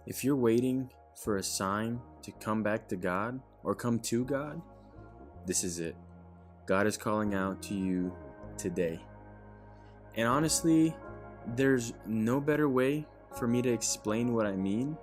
If you're waiting for a sign to come back to God or come to God, this is it. God is calling out to you today. And honestly, there's no better way for me to explain what I mean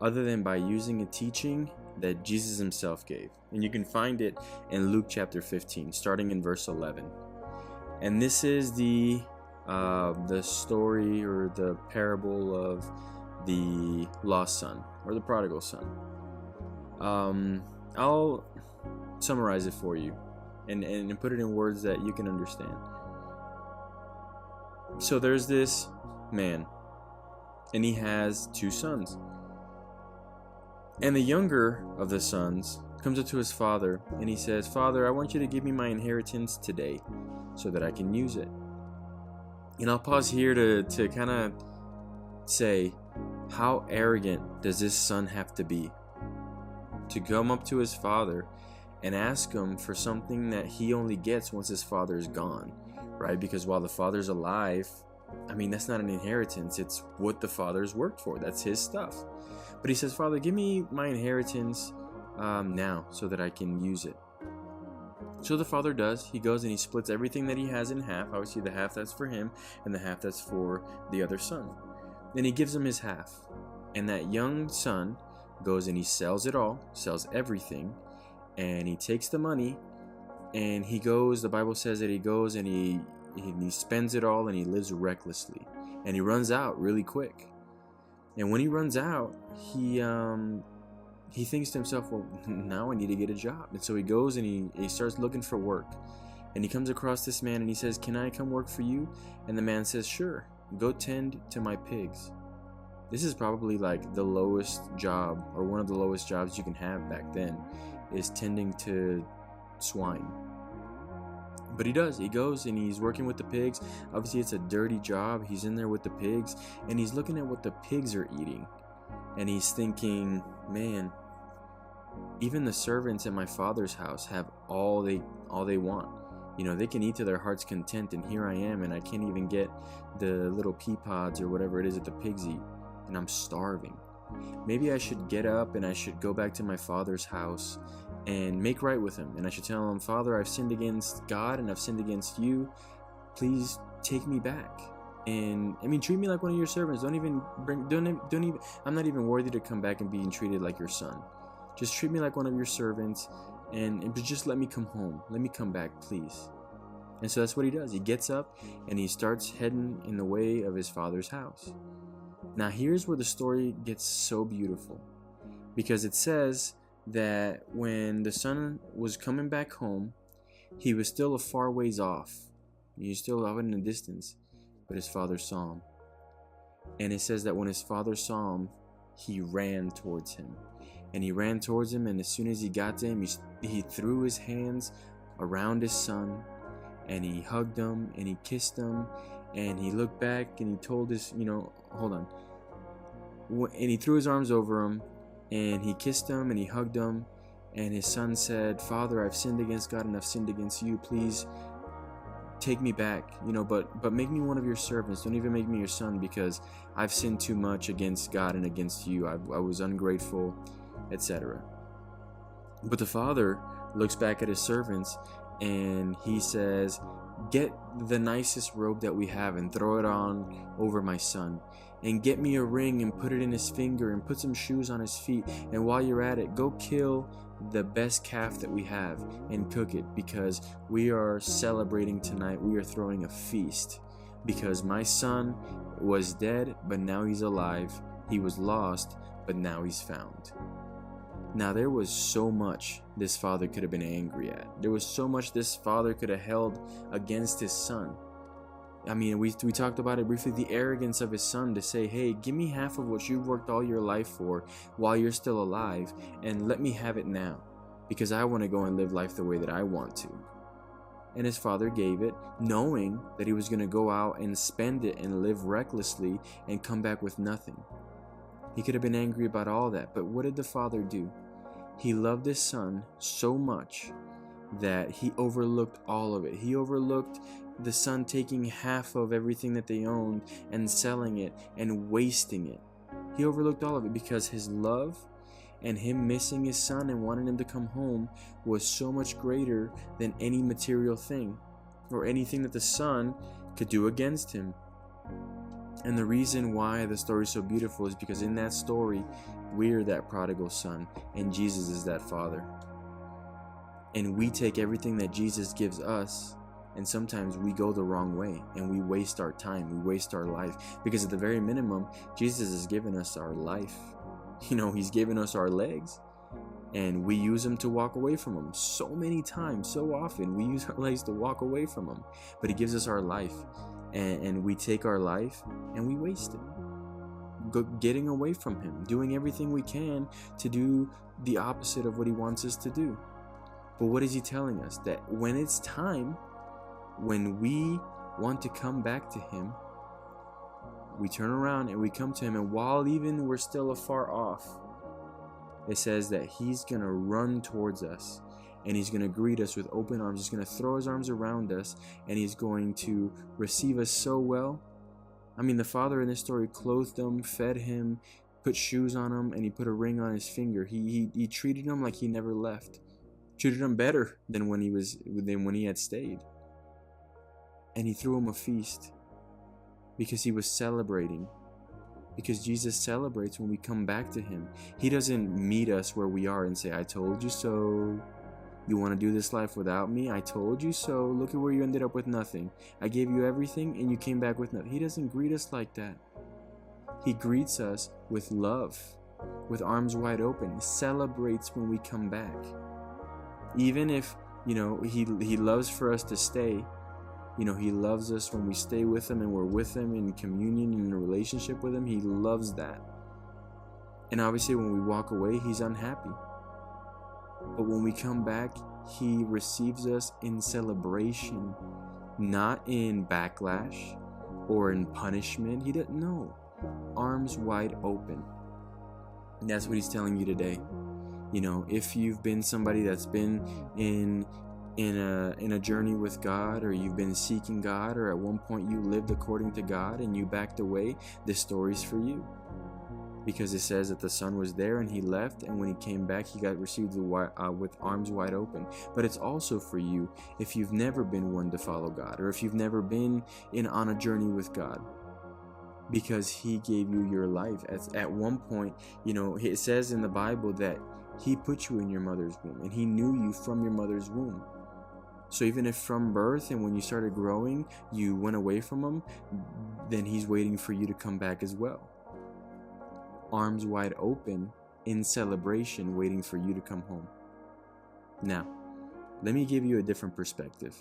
other than by using a teaching that Jesus himself gave. And you can find it in Luke chapter 15, starting in verse 11. And this is the story or the parable of the lost son or the prodigal son. I'll summarize it for you and put it in words that you can understand. So there's this man, and he has two sons. And the younger of the sons comes up to his father, and he says, "Father, I want you to give me my inheritance today so that I can use it." And I'll pause here to kind of say, how arrogant does this son have to be to come up to his father and ask him for something that he only gets once his father is gone, right? Because while the father's alive, I mean, that's not an inheritance. It's what the father's worked for. That's his stuff. But he says, "Father, give me my inheritance now so that I can use it." So the father does. He goes and he splits everything that he has in half. Obviously, the half that's for him and the half that's for the other son. Then he gives him his half. And that young son goes and he sells it all, sells everything, and he takes the money and he goes, the Bible says that he goes and he spends it all and he lives recklessly. And he runs out really quick. And when he runs out, he thinks to himself, well, now I need to get a job. And so he goes and he starts looking for work. And he comes across this man and he says, "Can I come work for you?" And the man says, "Sure, go tend to my pigs." This is probably like the lowest job, or one of the lowest jobs you can have back then, is tending to swine. But he does. He goes and he's working with the pigs. Obviously, it's a dirty job. He's in there with the pigs and he's looking at what the pigs are eating. And he's thinking, man, even the servants at my father's house have all they want. You know, they can eat to their heart's content, and here I am, and I can't even get the little pea pods or whatever it is that the pigs eat, and I'm starving. Maybe I should get up and I should go back to my father's house and make right with him. And I should tell him, "Father, I've sinned against God and I've sinned against you. Please take me back. And I mean, treat me like one of your servants. Don't even, I'm not even worthy to come back and being treated like your son. Just treat me like one of your servants and just let me come home. Let me come back, please." And so that's what he does. He gets up and he starts heading in the way of his father's house. Now here's where the story gets so beautiful, because it says that when the son was coming back home, he was still a far ways off. He was still out in the distance, but his father saw him. And it says that when his father saw him, he ran towards him. And he ran towards him, and as soon as he got to him, he threw his hands around his son, and he hugged him, and he kissed him, and he looked back, and he told his, hold on. And he threw his arms over him, and he kissed him, and he hugged him, and his son said, "Father, I've sinned against God, and I've sinned against you. Please take me back, but make me one of your servants. Don't even make me your son, because I've sinned too much against God and against you. I was ungrateful," etc. But the father looks back at his servants and he says, "Get the nicest robe that we have and throw it on over my son. And get me a ring and put it in his finger and put some shoes on his feet. And while you're at it, go kill the best calf that we have and cook it, because we are celebrating tonight. We are throwing a feast, because my son was dead, but now he's alive. He was lost, but now he's found." Now there was so much this father could have been angry at. There was so much this father could have held against his son. I mean, we talked about it briefly, the arrogance of his son to say, "Hey, give me half of what you've worked all your life for while you're still alive, and let me have it now, because I want to go and live life the way that I want to." And his father gave it, knowing that he was going to go out and spend it and live recklessly and come back with nothing. He could have been angry about all that, but what did the father do? He loved his son so much that he overlooked all of it. He overlooked the son taking half of everything that they owned and selling it and wasting it. He overlooked all of it because his love and him missing his son and wanting him to come home was so much greater than any material thing or anything that the son could do against him. And the reason why the story is so beautiful is because in that story, we're that prodigal son and Jesus is that father. And we take everything that Jesus gives us, and sometimes we go the wrong way and we waste our time, we waste our life, because at the very minimum, Jesus has given us our life. He's given us our legs, and we use them to walk away from him. So many times, so often, we use our legs to walk away from him, but he gives us our life, and we take our life and we waste it, getting away from him, doing everything we can to do the opposite of what he wants us to do. But what is he telling us? That when it's time, when we want to come back to him, we turn around and we come to him, and while even we're still afar off, it says that he's going to run towards us, and he's going to greet us with open arms. He's going to throw his arms around us, and he's going to receive us so well. I mean, the father in this story clothed him, fed him, put shoes on him, and he put a ring on his finger. He treated him like he never left. Treated him better than when he had stayed. And he threw him a feast because he was celebrating. Because Jesus celebrates when we come back to him. He doesn't meet us where we are and say, I told you so. You want to do this life without me? I told you so. Look at where you ended up with nothing. I gave you everything and you came back with nothing. He doesn't greet us like that. He greets us with love, with arms wide open. He celebrates when we come back. Even if, he loves for us to stay. He loves us when we stay with him and we're with him in communion and in a relationship with him. He loves that. And obviously when we walk away, he's unhappy. But when we come back, he receives us in celebration, not in backlash or in punishment. He doesn't know. Arms wide open. And that's what he's telling you today. If you've been somebody that's been in a journey with God, or you've been seeking God, or at one point you lived according to God and you backed away, this story's for you. Because it says that the son was there and he left, and when he came back, he got received with arms wide open. But it's also for you if you've never been one to follow God, or if you've never been on a journey with God. Because he gave you your life. At one point, it says in the Bible that he put you in your mother's womb, and he knew you from your mother's womb. So even if from birth and when you started growing, you went away from him, then he's waiting for you to come back as well. Arms wide open in celebration, waiting for you to come home. Now, let me give you a different perspective.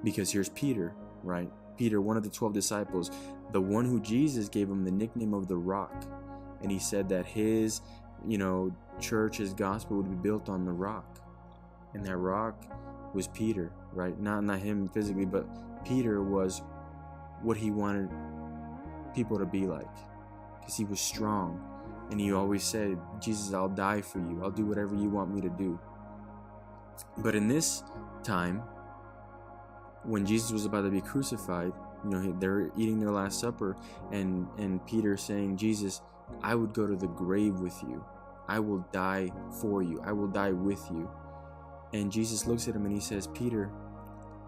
Because here's Peter, right? Peter, one of the 12 disciples, the one who Jesus gave him the nickname of the Rock. And he said that his, church, his gospel would be built on the rock. And that rock was Peter, right? Not him physically, but Peter was what he wanted people to be like. Because he was strong. And he always said, Jesus, I'll die for you. I'll do whatever you want me to do. But in this time, when Jesus was about to be crucified, they're eating their Last Supper, and Peter saying, Jesus, I would go to the grave with you. I will die for you. I will die with you. And Jesus looks at him and he says, Peter,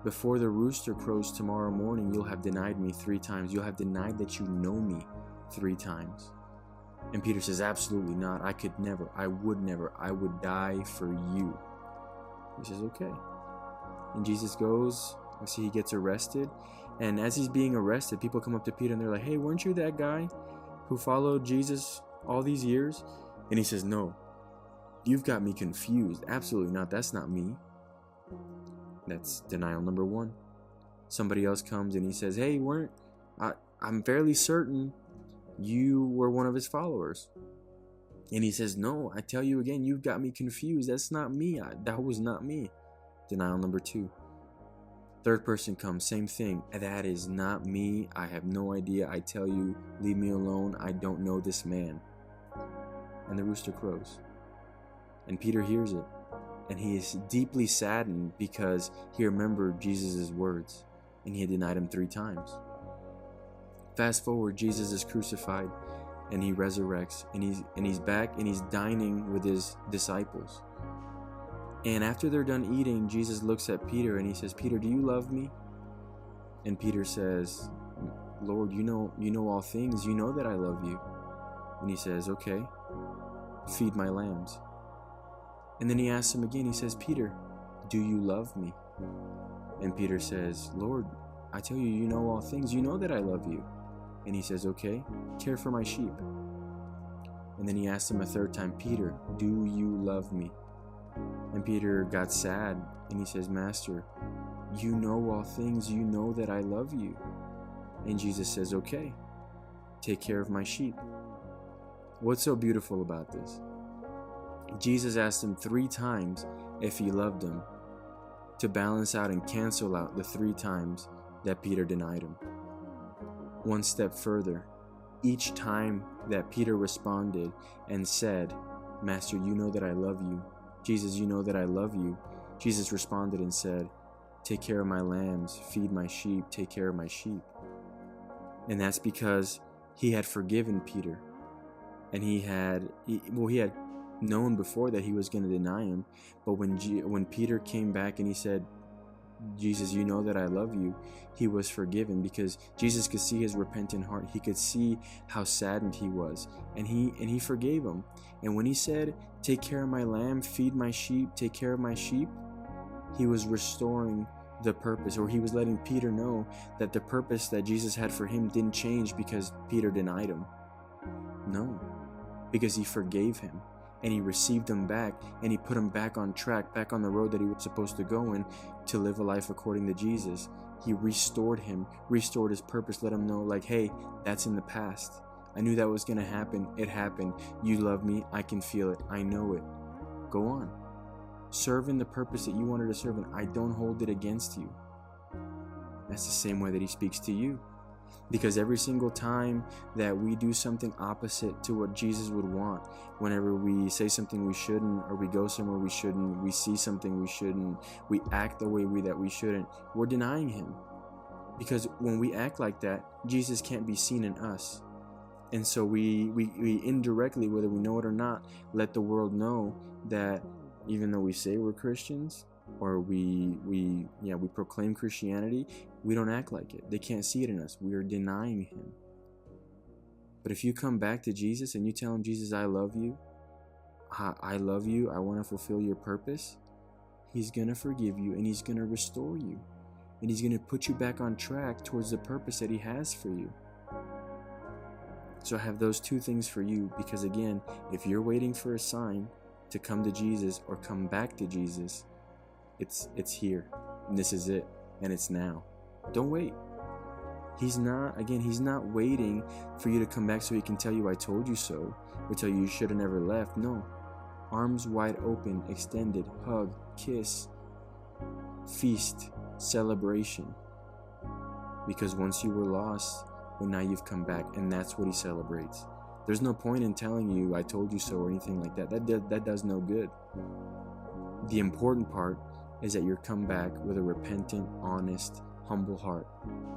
before the rooster crows tomorrow morning, you'll have denied me 3 times. You'll have denied that you know me 3 times. And Peter says, absolutely not. I could never. I would never. I would die for you. He says, okay. And Jesus goes. I see he gets arrested. And as he's being arrested, people come up to Peter and they're like, hey, weren't you that guy who followed Jesus all these years? And he says, no, you've got me confused. Absolutely not. That's not me. That's denial number 1. Somebody else comes and he says, hey, I'm fairly certain you were one of his followers. And he says, no, I tell you again, you've got me confused. That's not me. That was not me. Denial number 2. Third person comes, same thing. That is not me. I have no idea. I tell you, leave me alone. I don't know this man. And the rooster crows. And Peter hears it. And he is deeply saddened because he remembered Jesus' words. And he had denied him 3 times. Fast forward, Jesus is crucified. and he resurrects, and he's back, and he's dining with his disciples. And after they're done eating, Jesus looks at Peter and he says, "Peter, do you love me?" And Peter says, "Lord, you know all things. You know that I love you." And he says, "Okay, feed my lambs." And then he asks him again. He says, "Peter, do you love me?" And Peter says, "Lord, I tell you, you know all things. You know that I love you." And he says, "Okay, care for my sheep." And then he asks him a third time, "Peter, do you love me?" And Peter got sad and he says, "Master, you know all things. You know that I love you." And Jesus says, "Okay, take care of my sheep." What's so beautiful about this? Jesus asked him 3 times if he loved him, to balance out and cancel out the 3 times that Peter denied him. One step further, each time that Peter responded and said, "Master, you know that I love you. Jesus, you know that I love you," Jesus responded and said, "Take care of my lambs, feed my sheep, take care of my sheep." And that's because he had forgiven Peter. And he had known before that he was going to deny him. But when Peter came back and he said, "Jesus, you know that I love you," he was forgiven, because Jesus could see his repentant heart. He could see how saddened he was, and he forgave him. And when he said, "Take care of my lamb, feed my sheep, take care of my sheep," he was restoring the purpose, or he was letting Peter know that the purpose that Jesus had for him didn't change because Peter denied him. No, because he forgave him. And he received him back, and he put him back on track, back on the road that he was supposed to go in to live a life according to Jesus. He restored him, restored his purpose, let him know, like, hey, that's in the past. I knew that was going to happen. It happened. You love me. I can feel it. I know it. Go on. Serve in the purpose that you wanted to serve in. I don't hold it against you. That's the same way that he speaks to you. Because every single time that we do something opposite to what Jesus would want, whenever we say something we shouldn't, or we go somewhere we shouldn't, we see something we shouldn't, we act the way that we shouldn't, we're denying him. Because when we act like that, Jesus can't be seen in us. And so we indirectly, whether we know it or not, let the world know that even though we say we're Christians, or we proclaim Christianity, we don't act like it. They can't see it in us. We are denying him. But if you come back to Jesus and you tell him, "Jesus, I love you. I love you. I want to fulfill your purpose," he's going to forgive you, and he's going to restore you. And he's going to put you back on track towards the purpose that he has for you. So I have those 2 things for you, because again, if you're waiting for a sign to come to Jesus or come back to Jesus, it's here, and this is it, and it's now. Don't wait. He's not waiting for you to come back so he can tell you, "I told you so," or tell you should have never left. No. Arms wide open, extended, hug, kiss, feast, celebration. Because once you were lost, well, now you've come back, and that's what he celebrates. There's no point in telling you, "I told you so," or anything like that. That does no good. The important part is that you're come back with a repentant, honest, humble heart,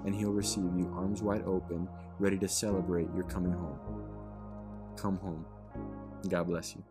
and he'll receive you arms wide open, ready to celebrate your coming home. Come home. God bless you.